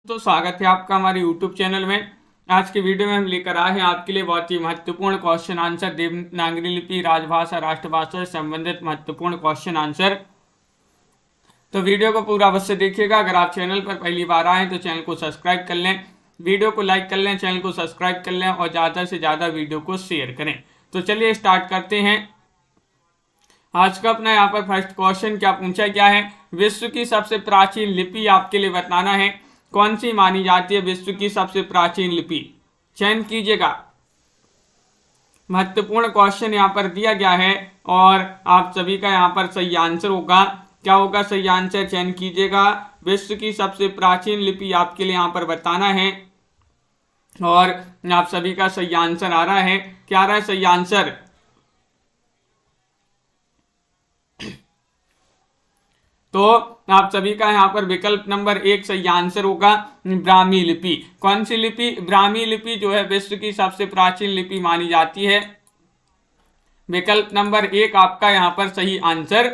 तो स्वागत है आपका हमारे YouTube चैनल में। आज की वीडियो में हम लेकर आए हैं आपके लिए बहुत ही महत्वपूर्ण क्वेश्चन आंसर, देवनागरी लिपि, राजभाषा, राष्ट्रभाषा से संबंधित महत्वपूर्ण क्वेश्चन आंसर। तो वीडियो को पूरा अवश्य देखिएगा। अगर आप चैनल पर पहली बार आए हैं तो चैनल को सब्सक्राइब कर लें, वीडियो को लाइक कर लें, चैनल को सब्सक्राइब कर लें और ज़्यादा से ज़्यादा वीडियो को शेयर करें। तो चलिए स्टार्ट करते हैं। आज का अपना यहाँ पर फर्स्ट क्वेश्चन क्या पूछा गया है, विश्व की सबसे प्राचीन लिपि आपके लिए बताना है। कौन सी मानी जाती है विश्व की सबसे प्राचीन लिपि, चयन कीजिएगा। महत्वपूर्ण क्वेश्चन यहाँ पर दिया गया है और आप सभी का यहाँ पर सही आंसर होगा। क्या होगा सही आंसर, चयन कीजिएगा। विश्व की सबसे प्राचीन लिपि आपके लिए यहाँ पर बताना है और आप सभी का सही आंसर आ रहा है। क्या आ रहा है सही आंसर, तो आप सभी का यहाँ पर विकल्प नंबर 1 सही आंसर होगा ब्राह्मी लिपि। कौन सी लिपि, ब्राह्मी लिपि जो है विश्व की सबसे प्राचीन लिपि मानी जाती है। विकल्प नंबर 1 आपका यहाँ पर सही आंसर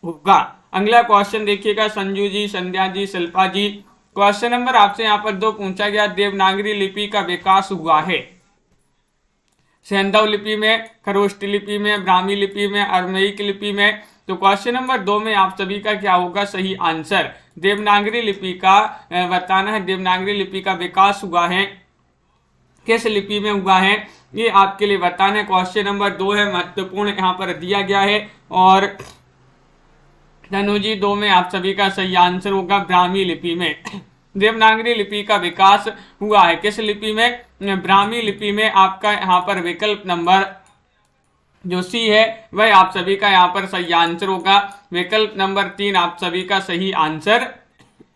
होगा। अगला क्वेश्चन देखिएगा, संजू जी, संध्या जी, शिल्पा जी। क्वेश्चन नंबर आपसे यहाँ पर 2 पूछा गया, देवनागरी लिपि का विकास हुआ है सैंधव लिपि में, खरोष्टी लिपि में, ब्राह्मी लिपि में, अरमैक लिपि में। तो क्वेश्चन नंबर 2 में आप सभी का क्या होगा सही आंसर, देवनागरी लिपि का बताना है। देवनागरी लिपि का विकास हुआ है किस लिपि में हुआ है, ये आपके लिए बताना है। क्वेश्चन नंबर 2 है, महत्वपूर्ण यहाँ पर दिया गया है और धनु जी 2 में आप सभी का सही आंसर होगा ब्राह्मी लिपि में। देवनागरी लिपि का विकास हुआ है किस लिपि में, ब्राह्मी लिपि में। आपका यहाँ पर विकल्प नंबर जो सी है वह आप सभी का यहाँ पर सही आंसर होगा। विकल्प नंबर 3 आप सभी का सही आंसर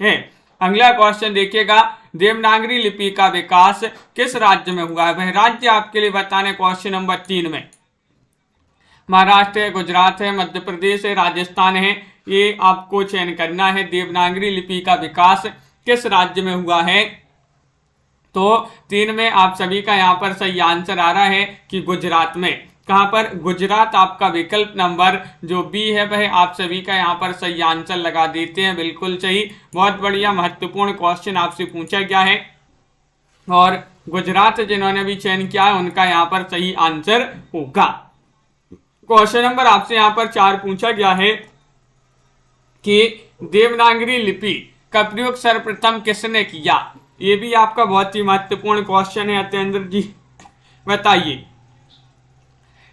है। अगला क्वेश्चन देखिएगा, देवनागरी लिपि का विकास किस राज्य में हुआ है, वह राज्य आपके लिए बताना है। क्वेश्चन नंबर 3 में महाराष्ट्र है, गुजरात है, मध्य प्रदेश है, राजस्थान है, ये आपको चयन करना है। देवनागरी लिपि का विकास किस राज्य में हुआ है, तो 3 में आप सभी का यहाँ पर सही आंसर आ रहा है कि गुजरात में। कहां पर, गुजरात। आपका विकल्प नंबर जो बी है वह आप सभी का यहाँ पर सही आंसर लगा देते हैं, बिल्कुल सही। बहुत बढ़िया, महत्वपूर्ण क्वेश्चन आपसे पूछा गया है और गुजरात जिन्होंने भी चयन किया है उनका यहाँ पर सही आंसर होगा। क्वेश्चन नंबर आपसे यहाँ पर 4 पूछा गया है कि देवनागरी लिपि का प्रयोग सर्वप्रथम किसने किया। ये भी आपका बहुत ही महत्वपूर्ण क्वेश्चन है। अत्येंद्र जी बताइए,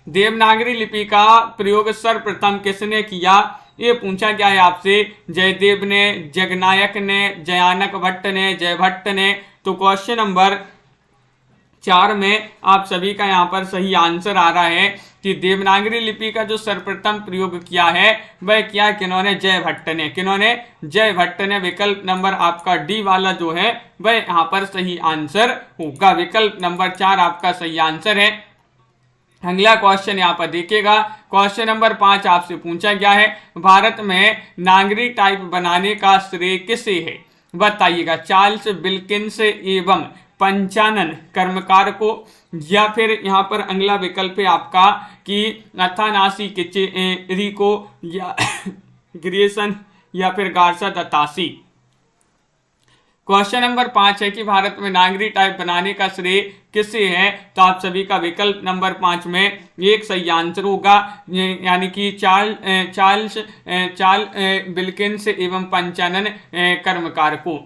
देवनागरी लिपि का प्रयोग सर्वप्रथम किसने किया, ये पूछा गया है आपसे। जयदेव ने, जगनायक ने, जयानक भट्ट ने, जयभट्ट ने। तो क्वेश्चन नंबर 4 में आप सभी का यहाँ पर सही आंसर आ रहा है कि देवनागरी लिपि का जो सर्वप्रथम प्रयोग किया है वह किया किन्होंने, जयभट्ट ने। किन्होंने, जयभट्ट ने। विकल्प नंबर आपका डी वाला जो है वह यहाँ पर सही आंसर होगा। विकल्प नंबर 4 आपका सही आंसर है। अगला क्वेश्चन यहाँ पर देखिएगा, क्वेश्चन नंबर 5 आपसे पूछा गया है, भारत में नागरी टाइप बनाने का श्रेय किसे है, बताइएगा। चार्ल्स विल्किंस एवं पंचानन कर्मकार को, या फिर यहाँ पर अगला विकल्प है आपका कि अथानासी किचेरी को, या ग्रेसन, या फिर गार्सा दत्तासी। क्वेश्चन नंबर 5 है कि भारत में नागरी टाइप बनाने का श्रेय किसे है, तो आप सभी का विकल्प नंबर 5 में एक सही आंसर होगा, यानी कि चार्ल्स विल्किंस एवं पंचानन कर्मकार को।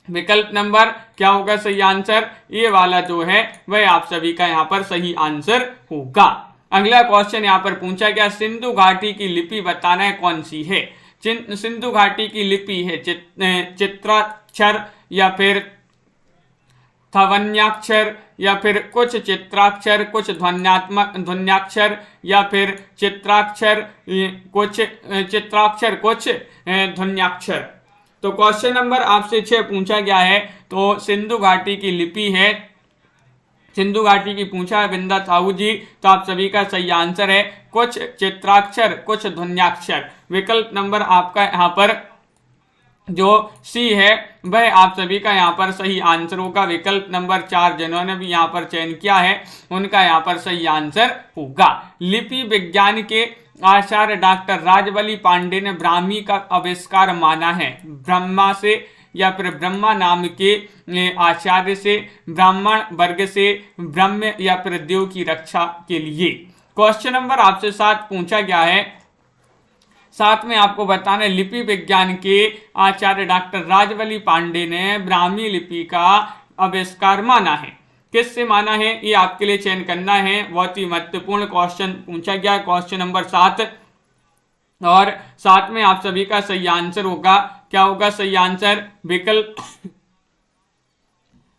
विकल्प नंबर क्या होगा सही आंसर, ये वाला जो है वह आप सभी का यहाँ पर सही आंसर होगा। अगला क्वेश्चन यहाँ पर पूछा गया, सिंधु घाटी की लिपि बताना है कौन सी है। सिंधु घाटी की लिपि है चित्राक्षर, या फिर थवन्याक्षर, या फिर कुछ चित्राक्षर, कुछ ध्वन्याक्षर, या फिर चित्राक्षर, कुछ चित्राक्षर, कुछ ध्वन्याक्षर। तो क्वेश्चन नंबर आपसे 6 पूछा गया है, तो सिंधु घाटी की लिपि है, सिंधु घाटी की पूछा है बिंदा साहू जी। तो आप सभी का सही आंसर है कुछ चित्राक्षर, कुछ ध्वन्याक्षर। विकल्प नंबर आपका यहाँ पर जो सी है वह आप सभी का यहाँ पर सही आंसर होगा। विकल्प नंबर 4 जिन्होंने भी यहाँ पर चयन किया है उनका यहाँ पर सही आंसर होगा। लिपि विज्ञान के आचार्य डॉक्टर राजबली पांडे ने ब्राह्मी का आविष्कार माना है। ब्रह्मा से या फिर ब्रह्मा नाम के आचार्य से, ब्राह्मण वर्ग से, ब्रह्म या फिर देव की रक्षा के लिए। क्वेश्चन नंबर आपसे 7 पूछा गया है। 7 में आपको बताना है लिपि विज्ञान के आचार्य डॉक्टर राजवली पांडे ने ब्राह्मी लिपि का आविष्कार माना है। किससे माना है ये आपके लिए चयन करना है। बहुत ही महत्वपूर्ण क्वेश्चन पूछा गया क्वेश्चन नंबर 7। और 7 में आप सभी का सही आंसर होगा, क्या होगा सही आंसर? विकल्प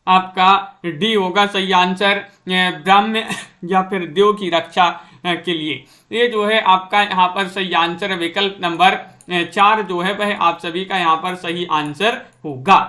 आपका डी होगा सही आंसर, ब्राह्म्य या फिर देव की रक्षा के लिए। ये जो है आपका यहाँ पर सही आंसर, विकल्प नंबर 4 जो है वह आप सभी का यहाँ पर सही आंसर होगा।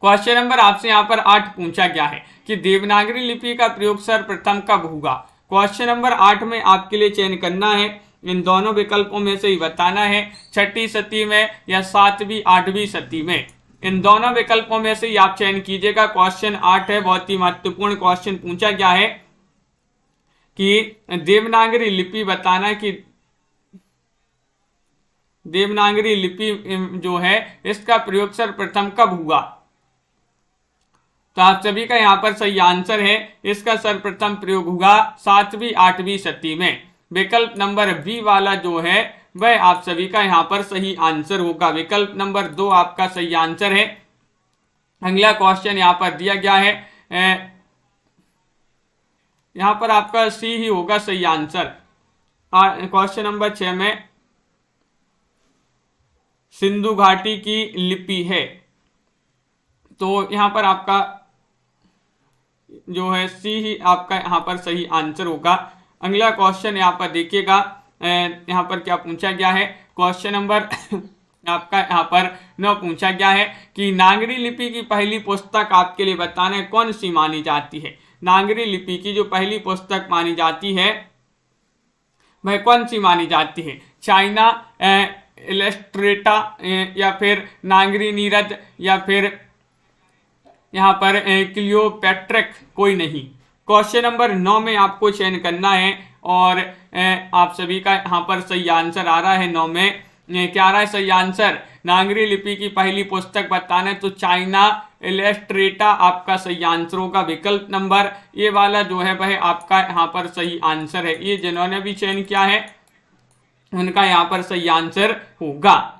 क्वेश्चन नंबर आपसे यहाँ पर 8 पूछा गया है कि देवनागरी लिपि का प्रयोग सर्वप्रथम कब हुआ। क्वेश्चन नंबर 8 में आपके लिए चयन करना है, इन दोनों विकल्पों में से ही बताना है, 6ठी सदी में या 7वीं 8वीं सदी में। इन दोनों विकल्पों में से ही आप चयन कीजिएगा। क्वेश्चन 8 है, बहुत ही महत्वपूर्ण क्वेश्चन पूछा गया है कि देवनागरी लिपि बताना कि देवनागरी लिपि जो है इसका प्रयोग सर्वप्रथम कब हुआ। तो आप सभी का यहाँ पर सही आंसर है, इसका सर्वप्रथम प्रयोग हुआ 7वीं 8वीं सदी में। विकल्प नंबर बी वाला जो है वह आप सभी का यहाँ पर सही आंसर होगा। विकल्प नंबर 2 आपका सही आंसर है। अगला क्वेश्चन यहाँ पर दिया गया है, यहाँ पर आपका सी ही होगा सही आंसर। क्वेश्चन नंबर 6 में सिंधु घाटी की लिपि है, तो यहाँ पर आपका जो है सी ही आपका यहाँ पर सही आंसर होगा। अगला क्वेश्चन यहाँ पर देखिएगा, यहाँ पर क्या पूछा गया है। क्वेश्चन नंबर आपका यहाँ पर 9 पूछा गया है कि नागरी लिपि की पहली पुस्तक आपके लिए बताना है कौन सी मानी जाती है। नागरी लिपि की जो पहली पुस्तक मानी जाती है वह कौन सी मानी जाती है। चाइना इलस्ट्रेटा या फिर नागरी नीरद या फिर यहाँ पर क्लियोपेट्रिक, कोई नहीं। क्वेश्चन नंबर 9 में आपको चयन करना है और आप सभी का यहाँ पर सही आंसर आ रहा है। 9 में क्या आ रहा है सही आंसर? नागरी लिपि की पहली पुस्तक बताना है तो चाइना इलस्ट्रेटा आपका सही आंसर होगा। विकल्प नंबर ए वाला जो है वह आपका यहाँ पर सही आंसर है। ये जिन्होंने भी चयन किया है उनका यहाँ पर सही आंसर होगा।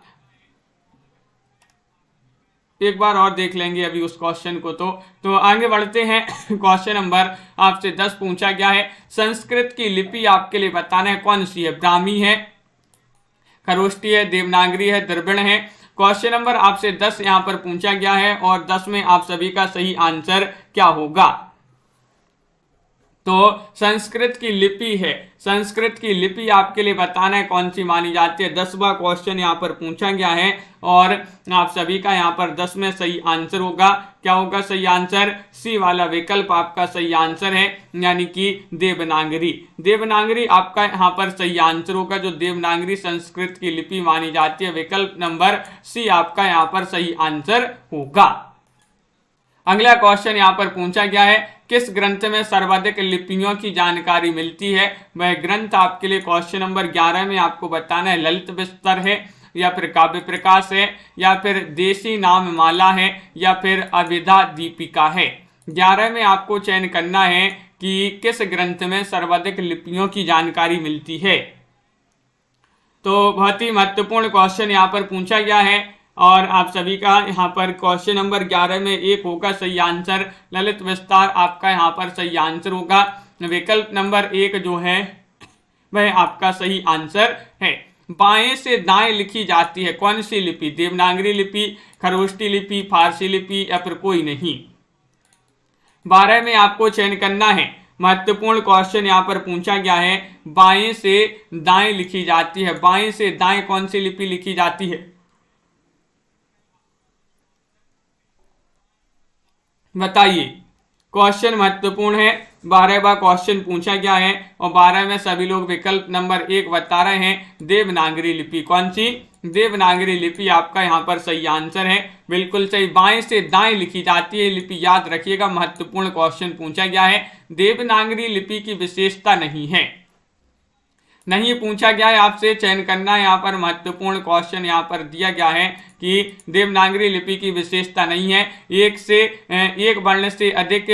एक बार और देख लेंगे अभी उस क्वेश्चन को। तो आगे बढ़ते हैं। क्वेश्चन नंबर आपसे 10 पूछा गया है, संस्कृत की लिपि आपके लिए बताना है कौन सी है। ब्राह्मी है, खरोष्टी है, देवनागरी है, द्रविड़ है। क्वेश्चन नंबर आपसे 10 यहाँ पर पूछा गया है और 10 में आप सभी का सही आंसर क्या होगा। तो संस्कृत की लिपि है, संस्कृत की लिपि आपके लिए बताना है कौन सी मानी जाती है। 10वां क्वेश्चन यहाँ पर पूछा गया है और आप सभी का यहाँ पर 10 में सही आंसर होगा। क्या होगा सही आंसर? सी वाला विकल्प आपका सही आंसर है, यानी कि देवनागरी। देवनागरी आपका यहाँ पर सही आंसर होगा। जो देवनागरी संस्कृत की लिपि मानी जाती है, विकल्प नंबर सी आपका यहाँ पर सही आंसर होगा। अगला क्वेश्चन यहाँ पर पूछा गया है, किस ग्रंथ में सर्वाधिक लिपियों की जानकारी मिलती है। वह ग्रंथ आपके लिए क्वेश्चन नंबर 11 में आपको बताना है ललित विस्तर है या फिर काव्य प्रकाश है या फिर देशी नाम माला है या फिर अविधा दीपिका है। 11 में आपको चयन करना है कि किस ग्रंथ में सर्वाधिक लिपियों की जानकारी मिलती है। तो बहुत ही महत्वपूर्ण क्वेश्चन यहाँ पर पूछा गया है और आप सभी का यहाँ पर क्वेश्चन नंबर 11 में 1 होगा सही आंसर। ललित विस्तार आपका यहाँ पर सही आंसर होगा। विकल्प नंबर 1 जो है वह आपका सही आंसर है। बाएं से दाएं लिखी जाती है कौन सी लिपि। देवनागरी लिपि, खरोष्टी लिपि, फारसी लिपि या फिर कोई नहीं। 12 में आपको चयन करना है। महत्वपूर्ण क्वेश्चन यहाँ पर पूछा गया है, बाएं से दाएं लिखी जाती है। बाएं से दाएं कौन सी लिपि लिखी जाती है बताइए। क्वेश्चन महत्वपूर्ण है। 12वां क्वेश्चन पूछा गया है और 12 में सभी लोग विकल्प नंबर 1 बता रहे हैं देवनागरी लिपि। कौन सी? देवनागरी लिपि आपका यहाँ पर सही आंसर है, बिल्कुल सही। बाएं से दाएं लिखी जाती है लिपि, याद रखिएगा। महत्वपूर्ण क्वेश्चन पूछा गया है। देवनागरी लिपि की विशेषता नहीं है। नहीं पूछा गया है, आपसे चयन करना है। यहाँ पर महत्वपूर्ण क्वेश्चन यहाँ पर दिया गया है कि देवनागरी लिपि की विशेषता नहीं है, एक वर्ण से अधिक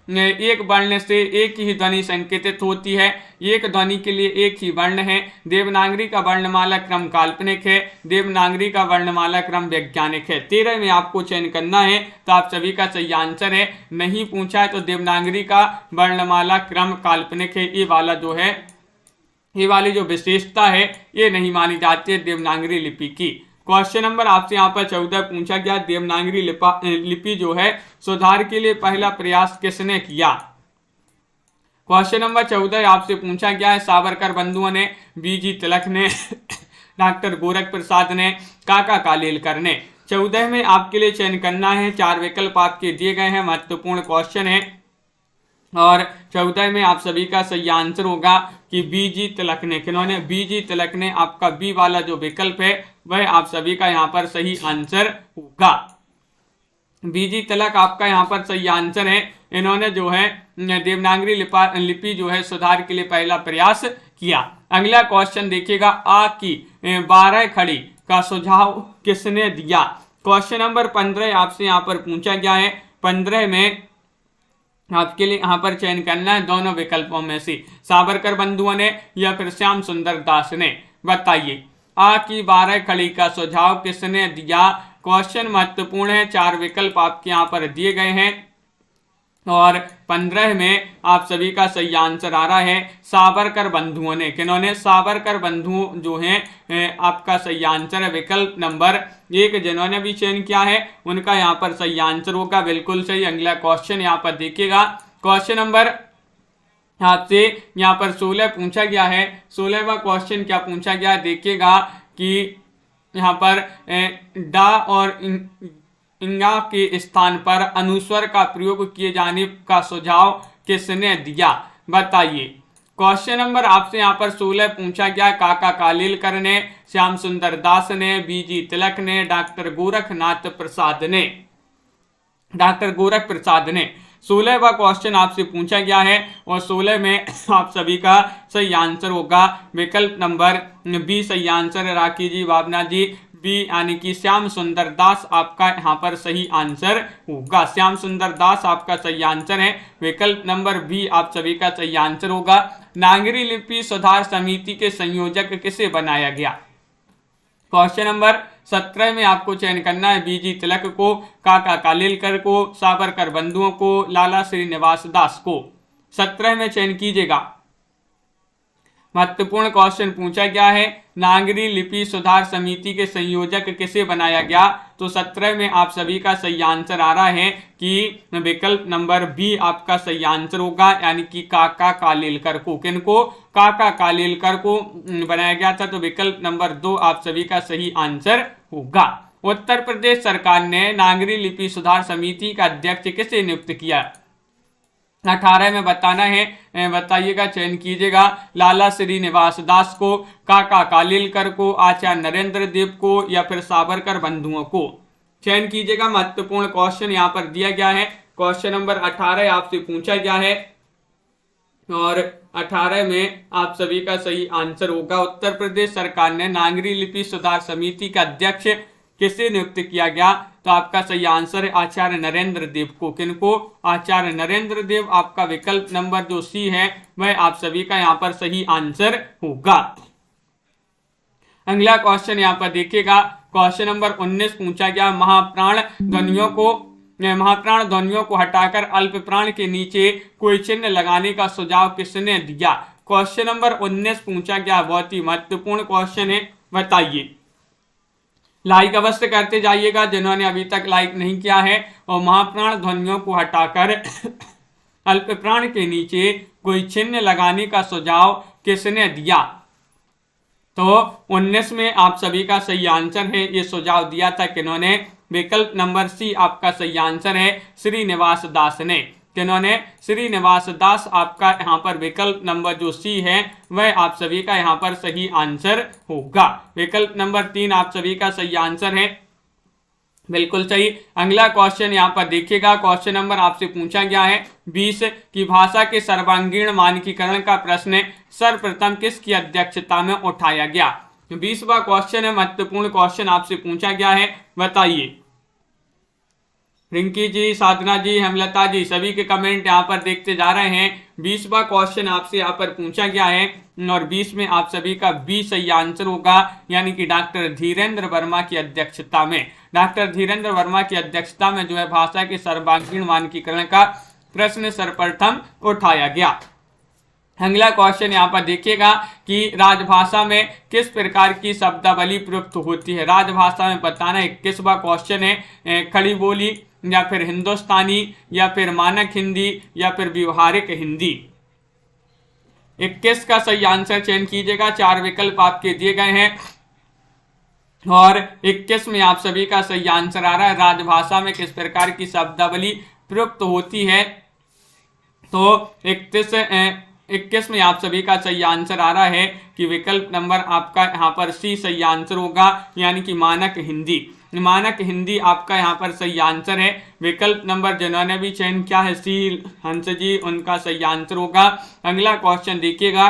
एक वर्ण से एक ही ध्वनि संकेतित होती है, एक ध्वनि के लिए एक ही वर्ण है, देवनागरी का वर्णमाला क्रम काल्पनिक है, देवनागरी का वर्णमाला क्रम वैज्ञानिक है। 13 में आपको चयन करना है, तो आप सभी का सही आंसर है। नहीं पूछा है तो देवनागरी का वर्णमाला क्रम काल्पनिक है, ये वाला जो है, ये वाली जो विशेषता है ये नहीं मानी जाती है देवनागरी लिपि की। क्वेश्चन नंबर आपसे यहाँ पर 14 पूछा गया, देवनागरी लिपि जो है सुधार के लिए पहला प्रयास किसने किया। क्वेश्चन नंबर 14 आपसे पूछा गया है, सावरकर बंधुओं ने, बीजी तिलक ने, डॉक्टर गोरख प्रसाद ने, काका कालेलकर ने। 14 में आपके लिए चयन करना है, 4 विकल्प आपके दिए गए हैं, महत्वपूर्ण क्वेश्चन है। और 14 में आप सभी का सही आंसर होगा कि बीजी तिलक ने। किन्होंने? बीजी तिलक ने। आपका बी वाला जो विकल्प है वह आप सभी का यहाँ पर सही आंसर होगा। बीजी तिलक आपका यहाँ पर सही आंसर है। इन्होंने जो है देवनागरी लिपि जो है सुधार के लिए पहला प्रयास किया। अगला क्वेश्चन देखिएगा, आ की 12 खड़ी का सुझाव किसने दिया। क्वेश्चन नंबर 15 आपसे यहाँ पर पूछा गया है। 15 में आपके लिए यहाँ पर चयन करना है दोनों विकल्पों में से, सावरकर बंधुओं ने या फिर श्याम सुंदर दास ने। बताइए, आ की 12 खड़ी का सुझाव किसने दिया। क्वेश्चन महत्वपूर्ण है, 4 विकल्प आपके यहाँ पर दिए गए हैं और 15 में आप सभी का सही आंसर आ रहा है सावरकर बंधुओं ने। किन्होंने? सावरकर बंधु जो हैं आपका सही आंसर है विकल्प नंबर 1। जिन्होंने भी चयन किया है उनका यहाँ पर सही आंसर होगा, बिल्कुल सही। अगला क्वेश्चन यहाँ पर देखिएगा, क्वेश्चन नंबर आपसे यहाँ पर 16 पूछा गया है। 16वां क्वेश्चन क्या पूछा गया देखिएगा कि यहाँ पर डा और इंगा के स्थान पर अनुस्वर का प्रयोग किए जाने का सुझाव किसने दिया। बताइए, क्वेश्चन नंबर आपसे यहाँ पर 16 पूछा गया, काका कालेलकर ने, श्याम सुंदर दास ने, बीजी तिलक ने, डॉक्टर गोरखनाथ प्रसाद ने। डॉक्टर गोरख प्रसाद ने 16वां क्वेश्चन आपसे पूछा गया है और 16 में आप सभी का सही आंसर होगा विकल्प नंबर बी सही आंसर है। राखी जी, भावना जी, बी यानी कि श्याम सुंदर दास आपका यहाँ पर सही आंसर होगा। श्याम सुंदर दास आपका सही आंसर है, विकल्प नंबर बी आप सभी का सही आंसर होगा। नागरी लिपि सुधार समिति के संयोजक किसे बनाया गया। क्वेश्चन नंबर 17 में आपको चयन करना है, बीजी तिलक को, काका कालेलकर को, सावरकर बंधुओं को, लाला श्रीनिवास दास को। 17 में चयन कीजिएगा। महत्वपूर्ण क्वेश्चन पूछा गया है, नागरी लिपि सुधार समिति के संयोजक किसे बनाया गया। तो 17 में आप सभी का सही आंसर आ रहा है कि विकल्प नंबर बी आपका सही आंसर होगा, यानी कि काका कालेलकर को। किनको? काका कालेलकर को बनाया गया था, तो विकल्प नंबर 2 आप सभी का सही आंसर होगा। उत्तर प्रदेश सरकार ने नागरी लिपि सुधार समिति का अध्यक्ष किसे नियुक्त किया। 18 में बताना है, बताइएगा, चयन कीजिएगा। लाला श्रीनिवास दास को, काका कालेलकर को, आचार्य नरेंद्र देव को या फिर सावरकर बंधुओं को। चयन कीजिएगा। महत्वपूर्ण क्वेश्चन यहाँ पर दिया गया है। क्वेश्चन नंबर 18 आपसे पूछा गया है और 18 में आप सभी का सही आंसर होगा। उत्तर प्रदेश सरकार ने नागरी लिपि सुधार समिति का अध्यक्ष किसे नियुक्त किया गया। तो आपका सही आंसर है आचार्य नरेंद्र देव को। किनको? आचार्य नरेंद्र देव। आपका विकल्प नंबर जो सी है वह आप सभी का यहाँ पर सही आंसर होगा। अगला क्वेश्चन यहाँ पर देखिएगा, क्वेश्चन नंबर 19 पूछा गया, महाप्राण ध्वनियों को हटाकर अल्प प्राण के नीचे कोई चिन्ह लगाने का सुझाव किसने दिया। क्वेश्चन नंबर 19 पूछा गया, बहुत ही महत्वपूर्ण क्वेश्चन है। बताइए, लाइक अवश्य करते जाइएगा जिन्होंने अभी तक लाइक नहीं किया है। और महाप्राण ध्वनियों को हटाकर अल्प प्राण के नीचे कोई चिन्ह लगाने का सुझाव किसने दिया। तो 19 में आप सभी का सही आंसर है, ये सुझाव दिया था किन्होंने। विकल्प नंबर सी आपका सही आंसर है श्रीनिवास दास ने। किन्होंने? श्रीनिवास दास। आपका यहाँ पर विकल्प नंबर जो सी है वह आप सभी का यहाँ पर सही आंसर होगा। विकल्प नंबर 3 आप सभी का सही आंसर है। बिल्कुल सही। अगला क्वेश्चन यहाँ पर देखिएगा, क्वेश्चन नंबर आपसे पूछा गया है 20 की भाषा के सर्वांगीण मानकीकरण का प्रश्न सर्वप्रथम किसकी अध्यक्षता में उठाया गया। 20वां क्वेश्चन है, महत्वपूर्ण क्वेश्चन आपसे पूछा गया है, बताइए। रिंकी जी, साधना जी, हेमलता जी, सभी के कमेंट यहाँ पर देखते जा रहे हैं। 20वां क्वेश्चन आपसे यहाँ पर पूछा गया है और 20 में आप सभी का 20 सही आंसर होगा, यानी कि डॉक्टर धीरेन्द्र वर्मा की अध्यक्षता में। डॉक्टर धीरेन्द्र वर्मा की अध्यक्षता में जो है भाषा के सर्वांगीण मानकीकरण का प्रश्न सर्वप्रथम उठाया गया। अगला क्वेश्चन यहाँ पर देखिएगा कि राजभाषा में किस प्रकार की शब्दावली प्रयुक्त होती है। राजभाषा में बताना 21वां क्वेश्चन है, खड़ी बोली या फिर हिंदुस्तानी या फिर मानक हिंदी या फिर व्यवहारिक हिंदी। 21 का सही आंसर चयन कीजिएगा, 4 विकल्प आपके दिए गए हैं और 21 में आप सभी का सही आंसर आ रहा है, राजभाषा में किस प्रकार की शब्दावली प्रयुक्त होती है। तो 21 में आप सभी का सही आंसर आ रहा है कि विकल्प नंबर आपका यहाँ पर सी सही आंसर होगा, यानी कि मानक हिंदी। मानक हिंदी आपका यहाँ पर सही आंसर है। विकल्प नंबर जिन्होंने भी चयन किया है सी हंस जी, उनका सही आंसर होगा। अगला क्वेश्चन देखिएगा,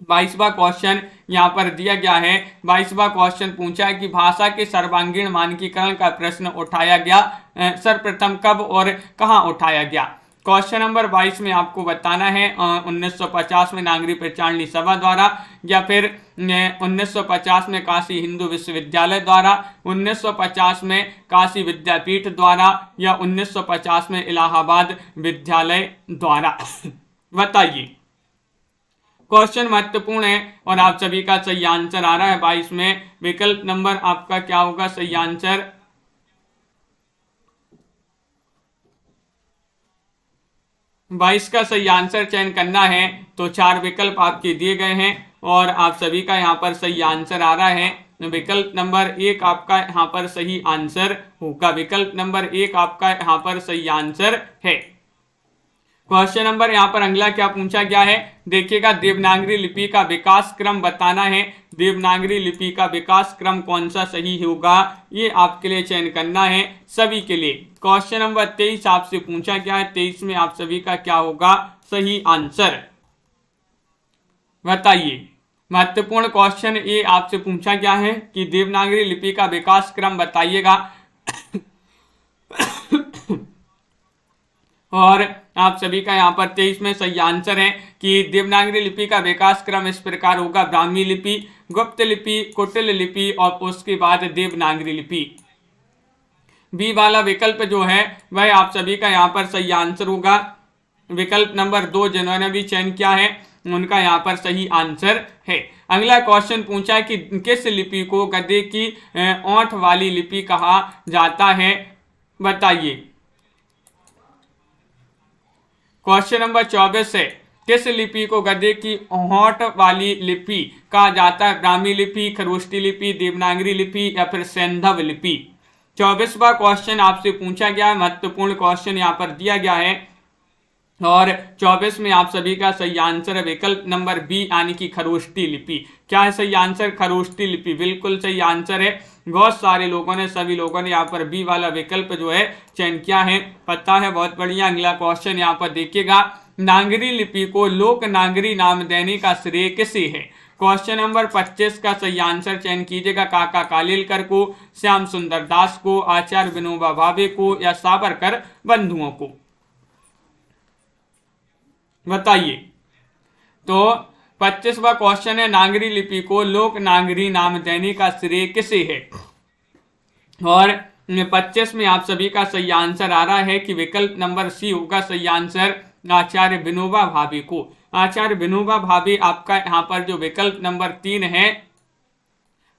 22वां क्वेश्चन यहाँ पर दिया गया है। 22वां क्वेश्चन पूछा है कि भाषा के सर्वांगीण मानकीकरण का प्रश्न उठाया गया सर्वप्रथम कब और कहाँ उठाया गया। क्वेश्चन नंबर 22 में आपको बताना है 1950 में नागरिक प्रचारणी सभा द्वारा, या फिर 1950 में काशी हिंदू विश्वविद्यालय द्वारा, 1950 में काशी विद्यापीठ द्वारा, या 1950 में इलाहाबाद विद्यालय द्वारा। बताइए। क्वेश्चन महत्वपूर्ण है और आप सभी का सही आंसर आ रहा है 22 में। विकल्प नंबर आपका क्या होगा सही आंसर। 22 का सही आंसर चयन करना है तो 4 विकल्प आपके दिए गए हैं और आप सभी का यहाँ पर सही आंसर आ रहा है। विकल्प नंबर 1 आपका यहाँ पर सही आंसर होगा। विकल्प नंबर 1 आपका यहाँ पर सही आंसर है। क्वेश्चन नंबर यहाँ पर अगला क्या पूछा गया है, देखिएगा, देवनागरी लिपि का विकास क्रम बताना है। देवनागरी लिपि का विकास क्रम कौन सा सही होगा, ये आपके लिए चयन करना है सभी के लिए। क्वेश्चन नंबर 23 आपसे पूछा गया है, 23 में आप सभी का क्या होगा सही आंसर, बताइए। महत्वपूर्ण क्वेश्चन ये आपसे पूछा गया है कि देवनागरी लिपि का विकास क्रम बताइएगा और आप सभी का यहाँ पर 23 में सही आंसर है कि देवनागरी लिपि का विकास क्रम इस प्रकार होगा, ब्राह्मी लिपि, गुप्त लिपि, कुटिल लिपि और उसके बाद देवनागरी लिपि। बी वाला विकल्प जो है वह आप सभी का यहाँ पर सही आंसर होगा। विकल्प नंबर 2 जिन्होंने भी चयन किया है उनका यहाँ पर सही आंसर है। अगला क्वेश्चन पूछा है कि किस लिपि को गधे की ओंठ वाली लिपि कहा जाता है, बताइए। क्वेश्चन नंबर 24 है, किस लिपि को गधे की होंठ वाली लिपि कहा जाता है, ब्राह्मी लिपि, खरोष्टी लिपि, देवनागरी लिपि या फिर सैंधव लिपि। 24वां क्वेश्चन आपसे पूछा गया है, महत्वपूर्ण क्वेश्चन यहाँ पर दिया गया है और 24 में आप सभी का सही आंसर है विकल्प नंबर बी यानी कि खरोष्टी लिपि। क्या है सही आंसर, खरोष्टी लिपि, बिल्कुल सही आंसर है। बहुत सारे लोगों ने, सभी लोगों ने यहाँ पर बी वाला विकल्प जो है चयन किया है, पता है, बहुत बढ़िया। अगला क्वेश्चन यहाँ पर देखिएगा, नागरी लिपि को लोक नागरी नाम देने का श्रेय किसे है। क्वेश्चन नंबर 25 का सही आंसर चयन कीजिएगा, काका कालेलकर को, श्याम सुंदर दास को, आचार्य विनोबा भावे को या सावरकर बंधुओं को, बताइए। तो 25वां क्वेश्चन है, नागरी लिपि को लोक नागरी नाम देने का श्रेय किसे है और 25 में आप सभी का सही आंसर आ रहा है कि विकल्प नंबर सी होगा सही आंसर, आचार्य विनोबा भावे को। आचार्य विनोबा भावे आपका यहाँ पर जो विकल्प नंबर 3 है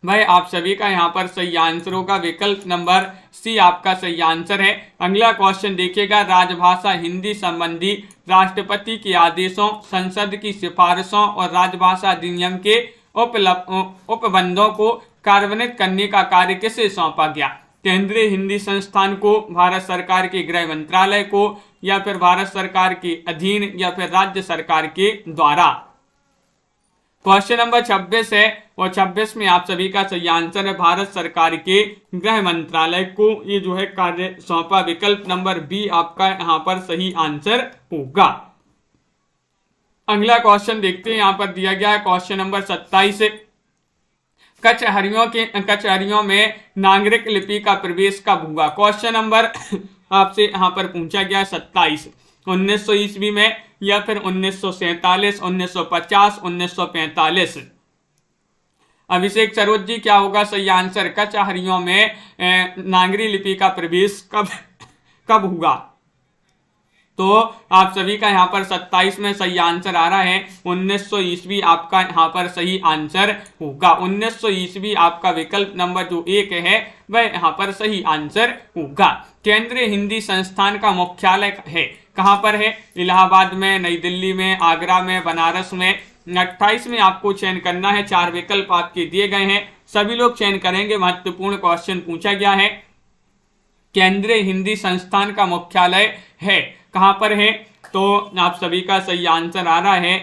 वह आप सभी का यहाँ पर सही आंसर होगा, विकल्प नंबर सी आपका सही आंसर है। अगला क्वेश्चन देखिएगा, राजभाषा हिंदी संबंधी राष्ट्रपति के आदेशों, संसद की सिफारिशों और राजभाषा अधिनियम के उपबंधों को कार्यान्वित करने का कार्य किसे सौंपा गया। केंद्रीय हिंदी संस्थान को, भारत सरकार के गृह मंत्रालय को या फिर भारत सरकार के अधीन या फिर राज्य सरकार के द्वारा। क्वेश्चन नंबर 26 है और 26 में आप सभी का सही आंसर है भारत सरकार के गृह मंत्रालय को ये जो है कार्य सौंपा। विकल्प नंबर बी आपका यहाँ पर सही आंसर होगा। अगला क्वेश्चन देखते हैं, यहाँ पर दिया गया है क्वेश्चन नंबर 27 है। कचहरियों में नागरिक लिपि का प्रवेश कब हुआ? क्वेश्चन नंबर आपसे यहाँ पर पूछा गया 27 1900 ईस्वी में या फिर 1947, 1950, 1945। अभिषेक सरोज जी क्या होगा सही आंसर? कचहरियों में नागरी लिपि का प्रवेश कब हुआ? तो आप सभी का यहाँ पर 27 में सही आंसर आ रहा है 1900 ईस्वी आपका यहाँ पर सही आंसर होगा। 1900 ईस्वी आपका विकल्प नंबर जो 1 है वह यहाँ पर सही आंसर होगा। केंद्रीय हिंदी संस्थान का मुख्यालय है कहाँ पर है? इलाहाबाद में, नई दिल्ली में, आगरा में, बनारस में। 28 में आपको चयन करना है। 4 विकल्प आपके दिए गए हैं, सभी लोग चयन करेंगे। महत्वपूर्ण क्वेश्चन पूछा गया है, केंद्रीय हिंदी संस्थान का मुख्यालय है कहाँ पर है? तो आप सभी का सही आंसर आ रहा है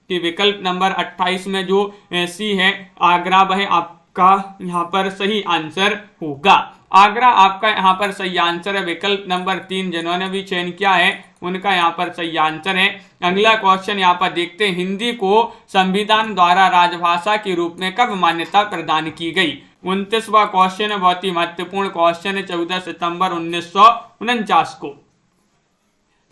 कि विकल्प नंबर 28 में जो सी है आगरा वह आपका यहाँ पर सही आंसर होगा। आगरा आपका यहाँ पर सही आंसर है। विकल्प नंबर 3 जिन्होंने भी चयन किया है उनका यहाँ पर सही आंसर है। अगला क्वेश्चन यहाँ पर देखते हैं, हिंदी को संविधान द्वारा राजभाषा के रूप में कब मान्यता प्रदान की गई? 29वां क्वेश्चन है, बहुत ही महत्वपूर्ण क्वेश्चन है। 14 सितंबर 1949 को,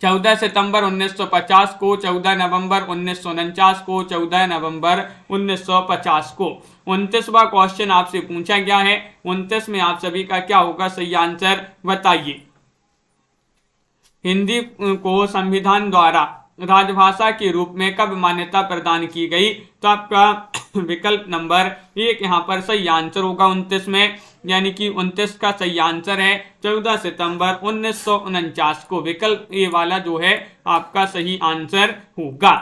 14 सितंबर 1950 को, 14 नवंबर 1949 को, 14 नवंबर 1950 को। 29वां क्वेश्चन आपसे पूछा गया है। 29 में आप सभी का क्या होगा सही आंसर बताइए। हिंदी को संविधान द्वारा राजभाषा के रूप में कब मान्यता प्रदान की गई? तो आपका विकल्प नंबर 1 यहाँ पर सही आंसर होगा 29 में, यानी कि 29 का सही आंसर है 14 सितंबर 1949 को। विकल्प ए वाला जो है आपका सही आंसर होगा।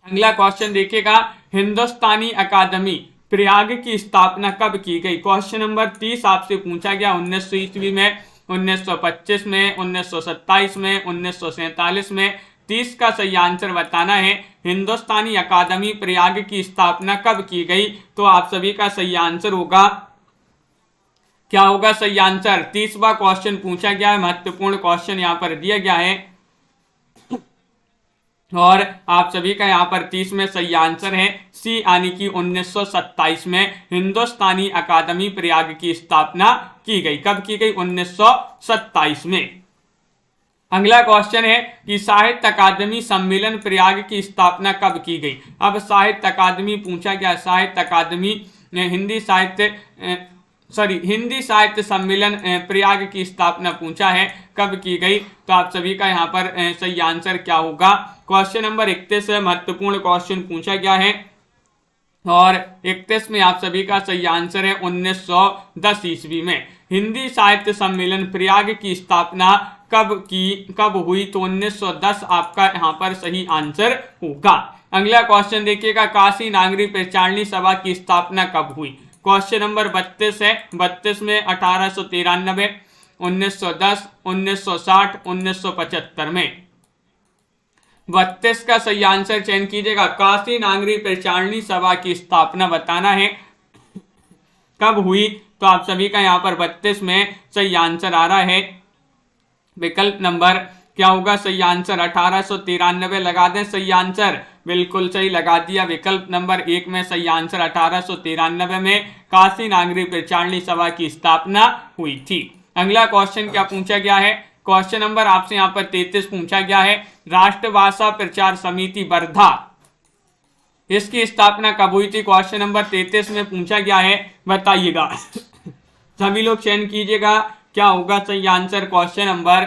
अगला क्वेश्चन देखिएगा, हिंदुस्तानी अकादमी प्रयाग की स्थापना कब की गई? क्वेश्चन नंबर 30 आपसे पूछा गया 1900 ईस्वी में, 1925 में, 1927 में, 1947 में। 30 का सही आंसर बताना है। हिंदुस्तानी अकादमी प्रयाग की स्थापना कब की गई? तो आप सभी का सही आंसर होगा, क्या होगा सही आंसर? 30वां क्वेश्चन पूछा गया है, महत्वपूर्ण क्वेश्चन यहाँ पर दिया गया है और आप सभी का यहाँ पर 30 में सही आंसर है सी, यानी कि 1927 में हिंदुस्तानी अकादमी प्रयाग की स्थापना की गई। कब की गई? 1927 में। अगला क्वेश्चन है कि साहित्य अकादमी सम्मेलन प्रयाग की स्थापना कब की गई? अब साहित्य अकादमी पूछा गया, साहित्य अकादमी हिंदी साहित्य सम्मेलन प्रयाग की स्थापना पूछा है कब की गई? तो आप सभी का यहाँ पर सही आंसर क्या होगा? क्वेश्चन नंबर 31 महत्वपूर्ण क्वेश्चन पूछा गया है और 31 में आप सभी का सही आंसर है 1910 ईस्वी में। हिंदी साहित्य सम्मेलन प्रयाग की स्थापना कब हुई? तो 1910 आपका यहाँ पर सही आंसर होगा। अगला क्वेश्चन देखिएगा, काशी नागरी प्रचारणी सभा की स्थापना कब हुई? क्वेश्चन नंबर 32 है। 32 में 1893, 1910, 1960, 1975 में। 32 का सही आंसर चयन कीजिएगा। काशी नागरी प्रचारणी सभा की स्थापना बताना है कब हुई? तो आप सभी का यहाँ पर 32 में सही आंसर आ रहा है। विकल्प नंबर क्या होगा सही आंसर? 1893 लगा दें सही आंसर, बिल्कुल सही लगा दिया। विकल्प नंबर 1 में सही आंसर 1893 में काशी नागरी प्रचारणी सभा की स्थापना हुई थी। अगला क्वेश्चन क्या पूछा गया है? क्वेश्चन नंबर आपसे यहाँ पर 33 पूछा गया है, राष्ट्रभाषा प्रचार समिति वर्धा, इसकी स्थापना कब हुई थी? क्वेश्चन नंबर 33 में पूछा गया है, बताइएगा। सभी लोग चयन कीजिएगा क्या होगा सही आंसर। क्वेश्चन नंबर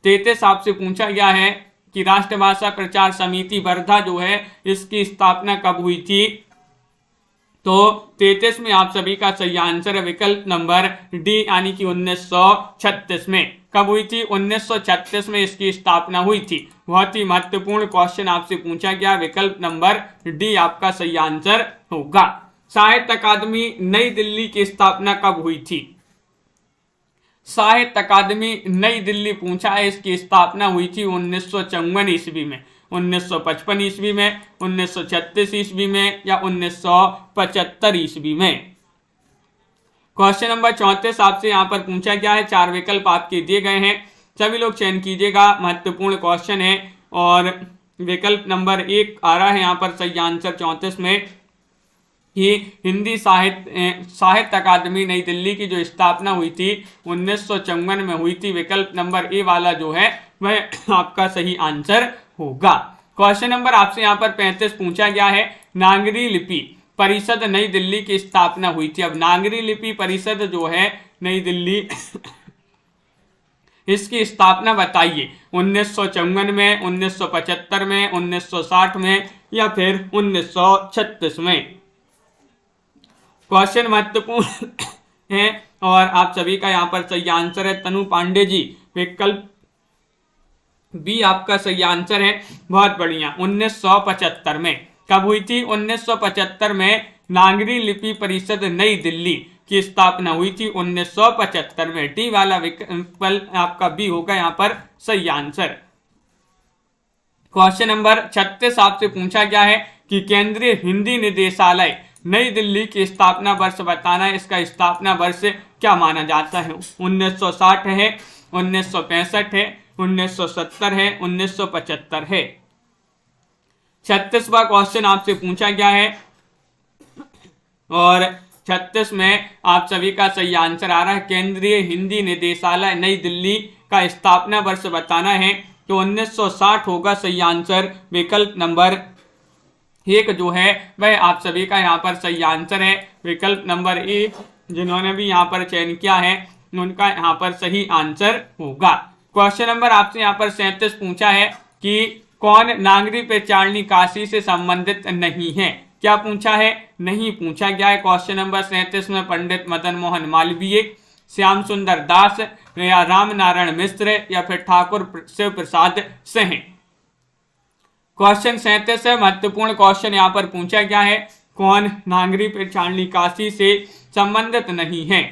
33 आपसे पूछा गया है कि राष्ट्रभाषा प्रचार समिति वर्धा जो है इसकी स्थापना कब हुई थी? तो 33 में आप सभी का सही आंसर है विकल्प नंबर डी, यानी कि 1936 में। कब हुई थी? 1936 में इसकी स्थापना हुई थी। बहुत ही महत्वपूर्ण क्वेश्चन आपसे पूछा गया, विकल्प नंबर डी आपका सही आंसर होगा। साहित्य अकादमी नई दिल्ली की स्थापना कब हुई थी? साहित्य अकादमी नई दिल्ली पूछा है, इसकी स्थापना हुई थी 1954 ईस्वी में। 1955 ईस्वी में, 1936 ईस्वी में या 1975 ईस्वी में। क्वेश्चन नंबर 34 आपसे यहाँ पर पूछा गया है, 4 विकल्प आपके दिए गए हैं, सभी लोग चयन कीजिएगा, महत्वपूर्ण क्वेश्चन है। और विकल्प नंबर 1 आ रहा है यहाँ पर सही आंसर 34 में कि हिंदी साहित्य अकादमी नई दिल्ली की जो स्थापना हुई थी 1954 में हुई थी। विकल्प नंबर ए वाला जो है वह आपका सही आंसर होगा। क्वेश्चन नंबर आपसे यहाँ पर 35 पूछा गया है, नागरी लिपि परिषद नई दिल्ली की स्थापना हुई थी। अब नागरी लिपि परिषद जो है नई दिल्ली इसकी स्थापना बताइए, 1954 में, 1975 में, 1960 में या फिर 1936 में। क्वेश्चन महत्वपूर्ण है और आप सभी का यहाँ पर सही आंसर है तनु पांडे जी, विकल्प बी आपका सही आंसर है। बहुत बढ़िया, 1975 में। कब हुई थी? 1975 में नागरी लिपि परिषद नई दिल्ली की स्थापना हुई थी 1975 में। डी वाला विकल्प आपका बी होगा यहाँ पर सही आंसर। क्वेश्चन नंबर 36 आपसे पूछा गया है कि केंद्रीय हिंदी निदेशालय नई दिल्ली की स्थापना वर्ष बताना है। इसका स्थापना वर्ष क्या माना जाता है? 1960 है, 1965 है, 1970 है, 1975 है। 36वां क्वेश्चन आपसे पूछा गया है और 36 में आप सभी का सही आंसर आ रहा है, केंद्रीय हिंदी निदेशालय नई दिल्ली का स्थापना वर्ष बताना है तो 1960 होगा सही आंसर। विकल्प नंबर 1 जो है वह आप सभी का यहाँ पर सही आंसर है। विकल्प नंबर 1 जिन्होंने भी यहाँ पर चयन किया है उनका यहाँ पर सही आंसर होगा। क्वेश्चन नंबर आपसे यहाँ पर 37 पूछा है कि कौन नागरी पेचारणी काशी से संबंधित नहीं है। क्या पूछा है? नहीं पूछा गया है। क्वेश्चन नंबर 37 में पंडित मदन मोहन मालवीय, श्याम सुंदर दास या राम नारायण मिश्र या फिर ठाकुर शिव प्रसाद सिंह। क्वेश्चन 37 है, महत्वपूर्ण क्वेश्चन यहाँ पर पूछा गया है, कौन नागरी पेचारणी काशी से संबंधित नहीं है।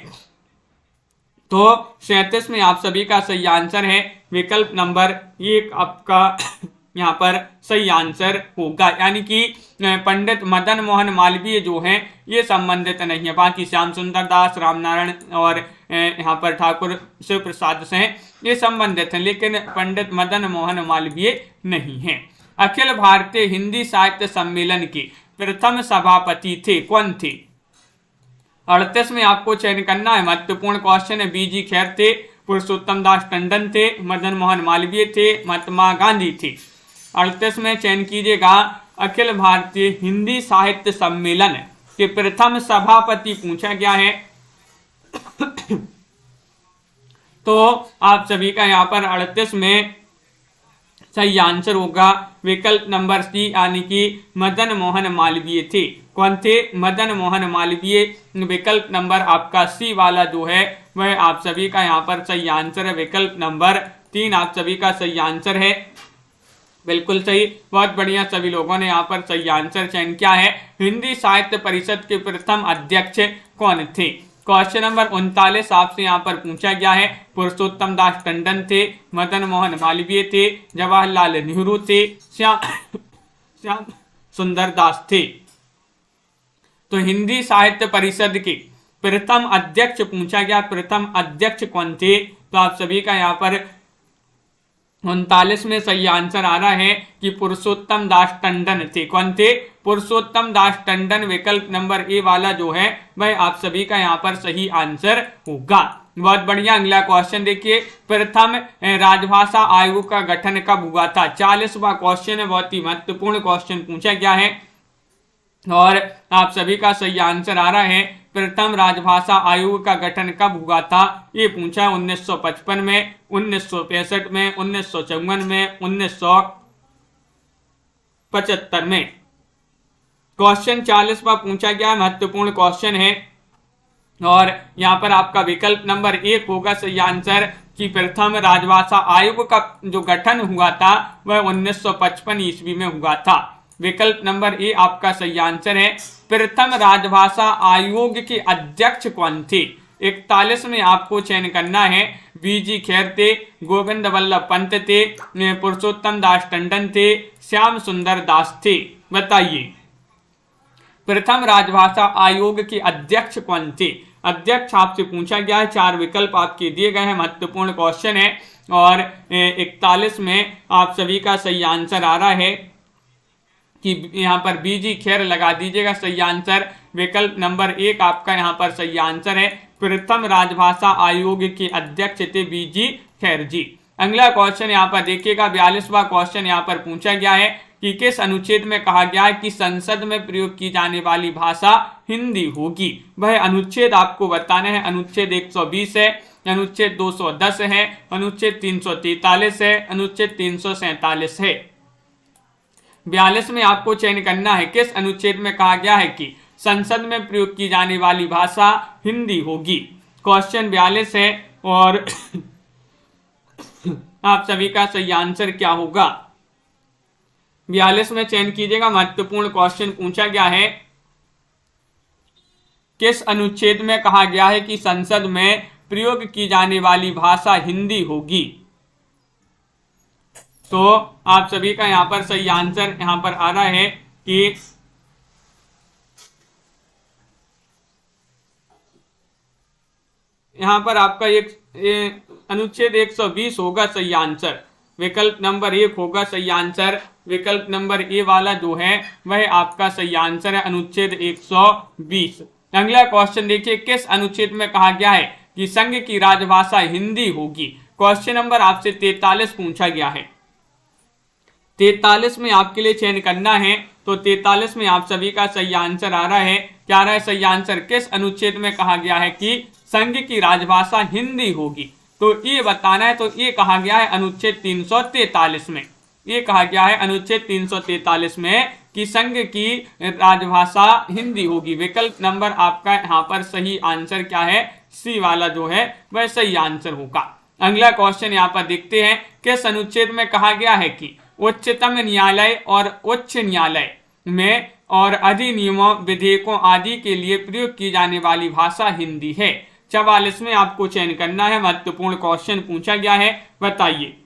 तो 37 में आप सभी का सही आंसर है विकल्प नंबर 1 आपका यहाँ पर सही आंसर होगा, यानी कि पंडित मदन मोहन मालवीय जो हैं ये संबंधित नहीं है। बाकी श्याम सुंदर दास, रामनारायण और यहाँ पर ठाकुर शिव प्रसाद सिंह ये संबंधित हैं, लेकिन पंडित मदन मोहन मालवीय नहीं है। अखिल भारतीय हिंदी साहित्य सम्मेलन के प्रथम सभापति थे, कौन थे? 38 में आपको चयन करना है, महत्वपूर्ण क्वेश्चन है। बीजी खैर थे, पुरुषोत्तम दास टंडन थे, मदन मोहन मालवीय थे, महात्मा गांधी थे। 38 में चयन कीजिएगा। अखिल भारतीय हिंदी साहित्य सम्मेलन के प्रथम सभापति पूछा गया है तो आप सभी का यहाँ पर 38 में सही आंसर होगा विकल्प नंबर सी, यानी कि मदन मोहन मालवीय थे। कौन थे? मदन मोहन मालवीय। विकल्प नंबर आपका सी वाला जो है वह आप सभी का यहाँ पर सही आंसर है। विकल्प नंबर 3 आप सभी का सही आंसर है, बिल्कुल सही, बहुत बढ़िया। सभी लोगों ने यहाँ पर सही आंसर चयन किया है। हिंदी साहित्य परिषद के प्रथम अध्यक्ष कौन थे? क्वेश्चन नंबर 39 आपसे यहाँ पर पूछा गया है। पुरुषोत्तम दास टंडन थे, मदन मोहन मालवीय थे, जवाहरलाल नेहरू थे, श्याम सुंदर दास थे। तो हिंदी साहित्य परिषद के प्रथम अध्यक्ष पूछा गया, प्रथम अध्यक्ष कौन थे? तो आप सभी का यहाँ पर 39 में सही आंसर आ रहा है कि पुरुषोत्तम दास टंडन थे। कौन थे? पुरुषोत्तम दास टंडन। विकल्प नंबर ए वाला जो है वह आप सभी का यहाँ पर सही आंसर होगा। बहुत बढ़िया। अगला क्वेश्चन देखिए, प्रथम राजभाषा आयोग का गठन कब हुआ था? 40वां क्वेश्चन है, बहुत ही महत्वपूर्ण क्वेश्चन पूछा गया है और आप सभी का सही आंसर आ रहा है प्रथम राजभाषा आयोग का गठन कब हुआ था? ये पूछा 1955 में, 1965 में, 1954 में, 1975 में। क्वेश्चन 40वां पूछा गया, महत्वपूर्ण क्वेश्चन है और यहाँ पर आपका विकल्प नंबर 1 होगा सही आंसर कि प्रथम राजभाषा आयोग का जो गठन हुआ था वह 1955 ईस्वी में हुआ था। विकल्प नंबर ए आपका सही आंसर है। प्रथम राजभाषा आयोग के अध्यक्ष कौन थे? 41 में आपको चयन करना है बीजी खैर थे, गोविंद वल्लभ पंत थे, पुरुषोत्तम दास टंडन थे, श्याम सुंदर दास थे। बताइए प्रथम राजभाषा आयोग के अध्यक्ष कौन थे? अध्यक्ष आपसे पूछा गया है, 4 विकल्प आपके दिए गए हैं, महत्वपूर्ण क्वेश्चन है। और 41 में आप सभी का सही आंसर आ रहा है कि यहाँ पर बीजी खैर लगा दीजिएगा सही आंसर। विकल्प नंबर 1 आपका यहाँ पर सही आंसर है। प्रथम राजभाषा आयोग के अध्यक्ष थे बीजी खैर जी। अगला क्वेश्चन यहाँ पर देखिएगा, 42वां क्वेश्चन यहाँ पर पूछा गया है कि किस अनुच्छेद में कहा गया है कि संसद में प्रयोग की जाने वाली भाषा हिंदी होगी? वह अनुच्छेद आपको बताना है। अनुच्छेद 120 है, अनुच्छेद 210 है, अनुच्छेद 343 है, अनुच्छेद 347 है। 42 में आपको चयन करना है किस अनुच्छेद में कहा गया है कि संसद में प्रयोग की जाने वाली भाषा हिंदी होगी। क्वेश्चन 42 है और आप सभी का सही आंसर क्या होगा? 42 में चयन कीजिएगा। महत्वपूर्ण क्वेश्चन पूछा गया है किस अनुच्छेद में कहा गया है कि संसद में प्रयोग की जाने वाली भाषा हिंदी होगी? तो आप सभी का यहां पर सही आंसर यहां पर आ रहा है कि यहां पर आपका एक अनुच्छेद 120 होगा सही आंसर। विकल्प नंबर 1 होगा सही आंसर। विकल्प नंबर ए वाला जो है वह आपका सही आंसर है, अनुच्छेद 120। अगला क्वेश्चन देखिए, किस अनुच्छेद में कहा गया है कि संघ की राजभाषा हिंदी होगी? क्वेश्चन नंबर आपसे 43 पूछा गया है। 43 में आपके लिए चयन करना है, तो 43 में आप सभी का सही आंसर आ रहा है। क्या आ रहा है सही आंसर? किस अनुच्छेद में कहा गया है कि संघ की राजभाषा हिंदी होगी? तो ये बताना है। तो ये कहा गया है अनुच्छेद 343 में। ये कहा गया है अनुच्छेद 343 में कि संघ की राजभाषा हिंदी होगी। विकल्प नंबर आपका यहाँ पर सही आंसर क्या है? सी वाला जो है वह सही आंसर होगा। अगला क्वेश्चन यहाँ पर देखते हैं, किस अनुच्छेद में कहा गया है कि उच्चतम न्यायालय और उच्च न्यायालय में और अधिनियमों विधेयकों आदि के लिए प्रयोग की जाने वाली भाषा हिंदी है? 44 में आपको चयन करना है। महत्वपूर्ण क्वेश्चन पूछा गया है, बताइए।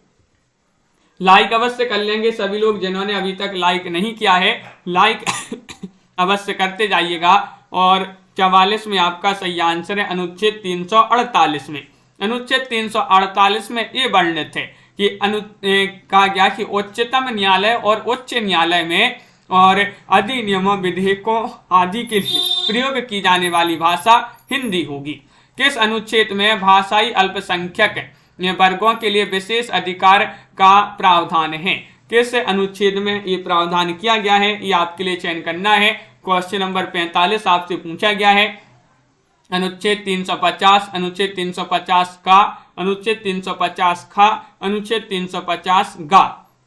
लाइक अवश्य कर लेंगे सभी लोग जिन्होंने अभी तक लाइक नहीं किया है, लाइक अवश्य करते जाइएगा। और 44 में आपका सही आंसर है अनुच्छेद 348 में। अनुच्छेद 348 में ये वर्णित है कि कहा गया कि उच्चतम न्यायालय और उच्च न्यायालय में और अधिनियमों विधेयकों आदि के लिए प्रयोग की जाने वाली भाषा हिंदी होगी। किस अनुच्छेद में भाषाई अल्पसंख्यक वर्गों के लिए विशेष अधिकार का प्रावधान है? किस अनुच्छेद में ये प्रावधान किया गया है? ये आपके लिए चयन करना है। क्वेश्चन नंबर 45 आपसे पूछा गया है। अनुच्छेद 350, अनुच्छेद 350 का, अनुच्छेद 350 का, अनुच्छेद 350 गा।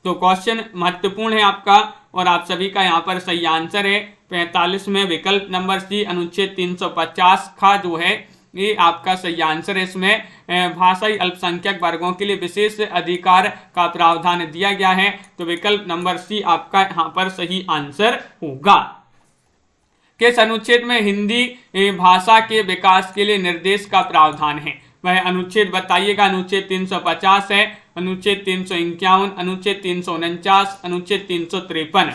तो क्वेश्चन महत्वपूर्ण है आपका और आप सभी का यहाँ पर सही आंसर है 45 में विकल्प नंबर सी, अनुच्छेद 350 का जो है ये आपका सही आंसर है। इसमें भाषाई अल्पसंख्यक वर्गों के लिए विशेष अधिकार का प्रावधान दिया गया है। तो विकल्प नंबर सी आपका यहाँ पर सही आंसर होगा। किस अनुच्छेद में हिंदी भाषा के विकास के लिए निर्देश का प्रावधान है? वह अनुच्छेद बताइएगा। अनुच्छेद 350 है, अनुच्छेद 351, अनुच्छेद 349, अनुच्छेद 353।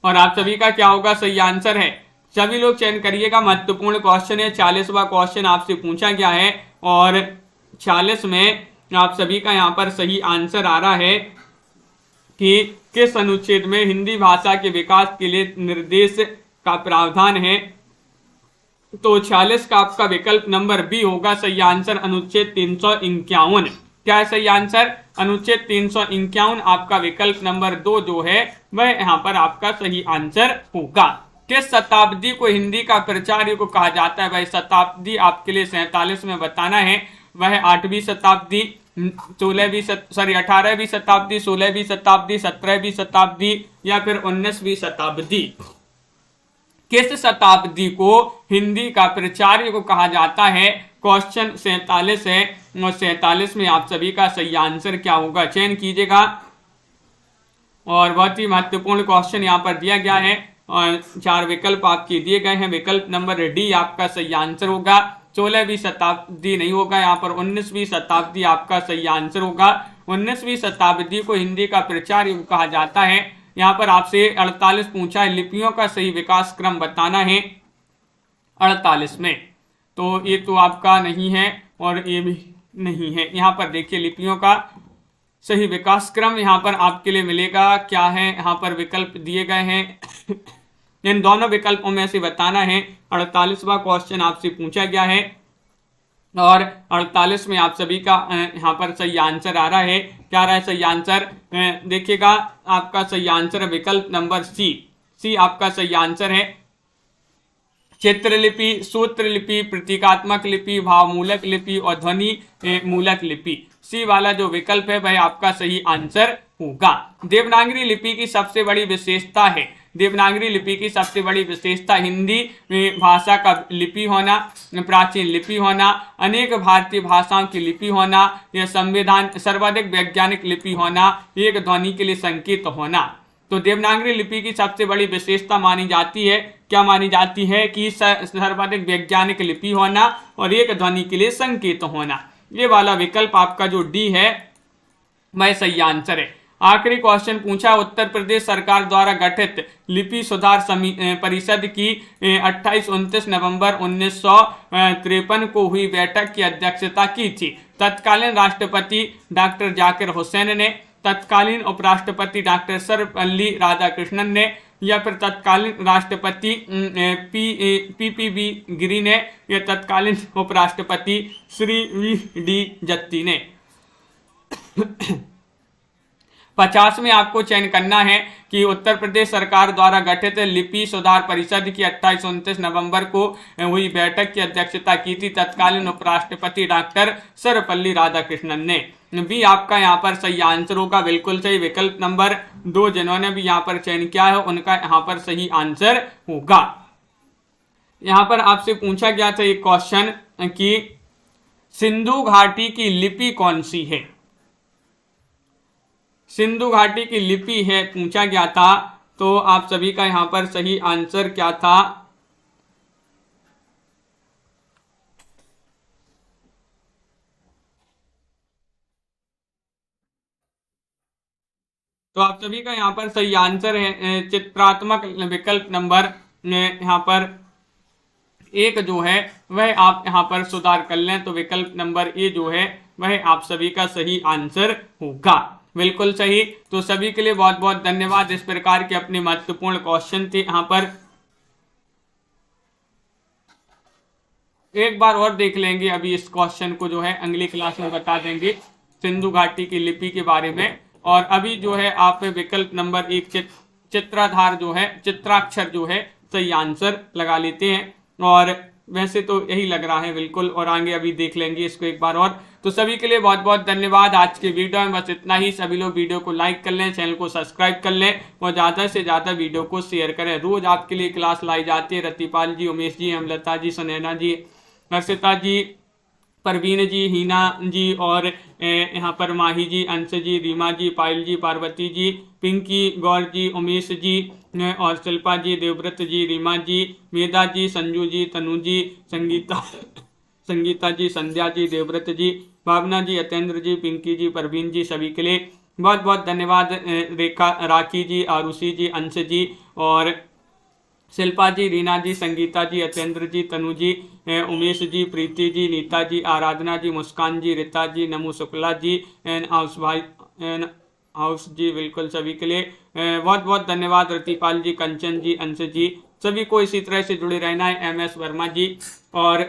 और आप सभी का क्या होगा सही आंसर है? सभी लोग चयन करिएगा। महत्वपूर्ण क्वेश्चन है। 40वां क्वेश्चन आपसे पूछा गया है और 46 में आप सभी का यहाँ पर सही आंसर आ रहा है कि किस अनुच्छेद में हिंदी भाषा के विकास के लिए निर्देश का प्रावधान है? तो 46 का आपका विकल्प नंबर बी होगा सही आंसर, अनुच्छेद 351। क्या है सही आंसर? अनुच्छेद 351 आपका विकल्प नंबर 2 जो है वह यहाँ पर आपका सही आंसर होगा। किस शताब्दी को हिंदी का प्रचार युग कहा जाता है? वह शताब्दी आपके लिए 47 में बताना है। वह 8वीं शताब्दी, 18वीं शताब्दी, 16वीं शताब्दी, 17वीं शताब्दी या फिर 19वीं शताब्दी। किस शताब्दी को हिंदी का प्रचार युग कहा जाता है? क्वेश्चन 47 है और 47 में आप सभी का सही आंसर क्या होगा? चयन कीजिएगा। और बहुत ही महत्वपूर्ण क्वेश्चन यहाँ पर दिया गया है। और 4 विकल्प आपके दिए गए हैं। विकल्प नंबर डी आपका सही आंसर होगा। 16वीं शताब्दी नहीं होगा, यहाँ पर 19वीं शताब्दी आपका सही आंसर होगा। 19वीं शताब्दी को हिंदी का प्रचार युग कहा जाता है। यहाँ पर आपसे 48 पूछा है, लिपियों का सही विकास क्रम बताना है 48 में, तो ये तो आपका नहीं है और ये भी नहीं है। यहाँ पर देखिए लिपियों का सही विकास क्रम यहाँ पर आपके लिए मिलेगा, क्या है यहाँ पर विकल्प दिए गए हैं इन दोनों विकल्पों में से बताना है। 48वां क्वेश्चन आपसे पूछा गया है और 48 में आप सभी का यहाँ पर सही आंसर आ रहा है। क्या रहा है सही आंसर, देखिएगा आपका सही आंसर है विकल्प नंबर सी आपका सही आंसर है। चित्रलिपि, सूत्रलिपि, प्रतीकात्मक लिपि, भावमूलक लिपि और ध्वनि मूलक लिपि, सी वाला जो विकल्प है वह आपका सही आंसर होगा। देवनागरी लिपि की सबसे बड़ी विशेषता है, देवनागरी लिपि की सबसे बड़ी विशेषता हिंदी भाषा का लिपि होना, प्राचीन लिपि होना, अनेक भारतीय भाषाओं की लिपि होना, यह संविधान सर्वाधिक वैज्ञानिक लिपि होना, एक ध्वनि के लिए संकेत होना। तो देवनागरी लिपि की सबसे बड़ी विशेषता मानी जाती है, क्या मानी जाती है कि सर्वाधिक वैज्ञानिक लिपि होना और एक ध्वनि के लिए संकेत होना। ये वाला विकल्प आपका जो डी है वह सही आंसर है। आखिरी क्वेश्चन पूछा, उत्तर प्रदेश सरकार द्वारा गठित लिपि सुधार परिषद की 28-29 नवंबर 1953 को हुई बैठक की अध्यक्षता की थी। तत्कालीन राष्ट्रपति डॉक्टर जाकिर हुसैन ने, तत्कालीन उपराष्ट्रपति डॉक्टर सर्वपल्ली राधाकृष्णन ने, या फिर तत्कालीन राष्ट्रपति पीपीबी गिरी ने, या तत्कालीन उपराष्ट्रपति श्री वी.डी. जत्ती ने। 50 में आपको चयन करना है कि उत्तर प्रदेश सरकार द्वारा गठित लिपि सुधार परिषद की 28-29 नवंबर को हुई बैठक की अध्यक्षता की थी तत्कालीन उपराष्ट्रपति डॉक्टर सर्वपल्ली राधाकृष्णन ने। भी आपका यहाँ पर सही आंसर होगा, बिल्कुल सही। विकल्प नंबर 2 जिन्होंने भी यहाँ पर चयन किया है उनका यहाँ पर सही आंसर होगा। यहाँ पर आपसे पूछा गया था एक क्वेश्चन कि सिंधु घाटी की लिपि कौन सी है, सिंधु घाटी की लिपि है पूछा गया था, तो आप सभी का यहाँ पर सही आंसर क्या था, तो आप सभी का यहाँ पर सही आंसर है चित्रात्मक विकल्प नंबर यहाँ पर 1 जो है वह आप यहाँ पर सुधार कर लें, तो विकल्प नंबर ए जो है वह आप सभी का सही आंसर होगा, बिल्कुल सही। तो सभी के लिए बहुत बहुत धन्यवाद। इस प्रकार के अपने महत्वपूर्ण क्वेश्चन थे यहाँ पर। एक बार और देख लेंगे, अभी इस क्वेश्चन को जो है अगली क्लास में बता देंगे सिंधु घाटी की लिपि के बारे में। और अभी जो है आप विकल्प नंबर 1 चित्राधार जो है, चित्राक्षर जो है सही आंसर लगा लेते हैं, और वैसे तो यही लग रहा है बिल्कुल, और आगे अभी देख लेंगे इसको एक बार और। तो सभी के लिए बहुत बहुत धन्यवाद। आज के वीडियो में बस इतना ही। सभी लोग वीडियो को लाइक कर लें, चैनल को सब्सक्राइब कर लें और ज़्यादा से ज़्यादा वीडियो को शेयर करें। रोज आपके लिए क्लास लाई जाती है। रतिपाल जी, उमेश जी, हेमलता जी, सुनैना जी, हर्षिता जी, परवीन जी, हीना जी, और यहाँ पर माही जी, अंश जी, रीमा जी, पायल जी, पार्वती जी, पिंकी, गौर जी, उमेश जी और शिल्पा जी, देवव्रत जी, रीमा जी, मेधा जी, संजू जी, तनु जी, संगीता जी, संध्या जी, देवव्रत जी, भावना जी, अतेंद्र जी, पिंकी जी, परवीन जी, सभी के लिए बहुत बहुत धन्यवाद। रेखा, राखी जी, आरुषि जी, अंश जी और शिल्पा जी, रीना जी, संगीता जी, अतेंद्र जी, तनु जी, उमेश जी, प्रीति जी, नीता जी, आराधना जी, मुस्कान जी, रीता जी, नमू शुक्ला जी, एन हाउस भाई, एन हाउस जी, बिल्कुल सभी के लिए बहुत बहुत धन्यवाद। रतिपाल जी, कंचन जी, अंश जी, सभी को इसी तरह से जुड़े रहना है। MS वर्मा जी और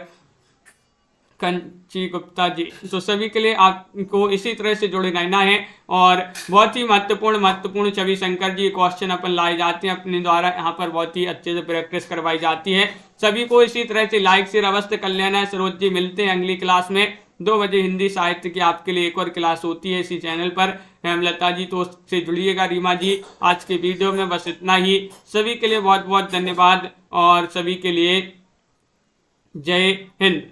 कंची गुप्ता जी, तो सभी के लिए आपको इसी तरह से जुड़े रहना है। और बहुत ही महत्वपूर्ण छवि शंकर जी क्वेश्चन अपन लाए जाते हैं अपने द्वारा, यहाँ पर बहुत ही अच्छे से प्रैक्टिस करवाई जाती है। सभी को इसी तरह से लाइक शेयर अवश्य कर लेना है। सरोज जी, मिलते हैं अगली क्लास में। 2 बजे हिंदी साहित्य की आपके लिए एक और क्लास होती है इसी चैनल पर। हेमलता जी, तो उससे जुड़िएगा। रीमा जी, आज के वीडियो में बस इतना ही। सभी के लिए बहुत बहुत धन्यवाद और सभी के लिए जय हिंद।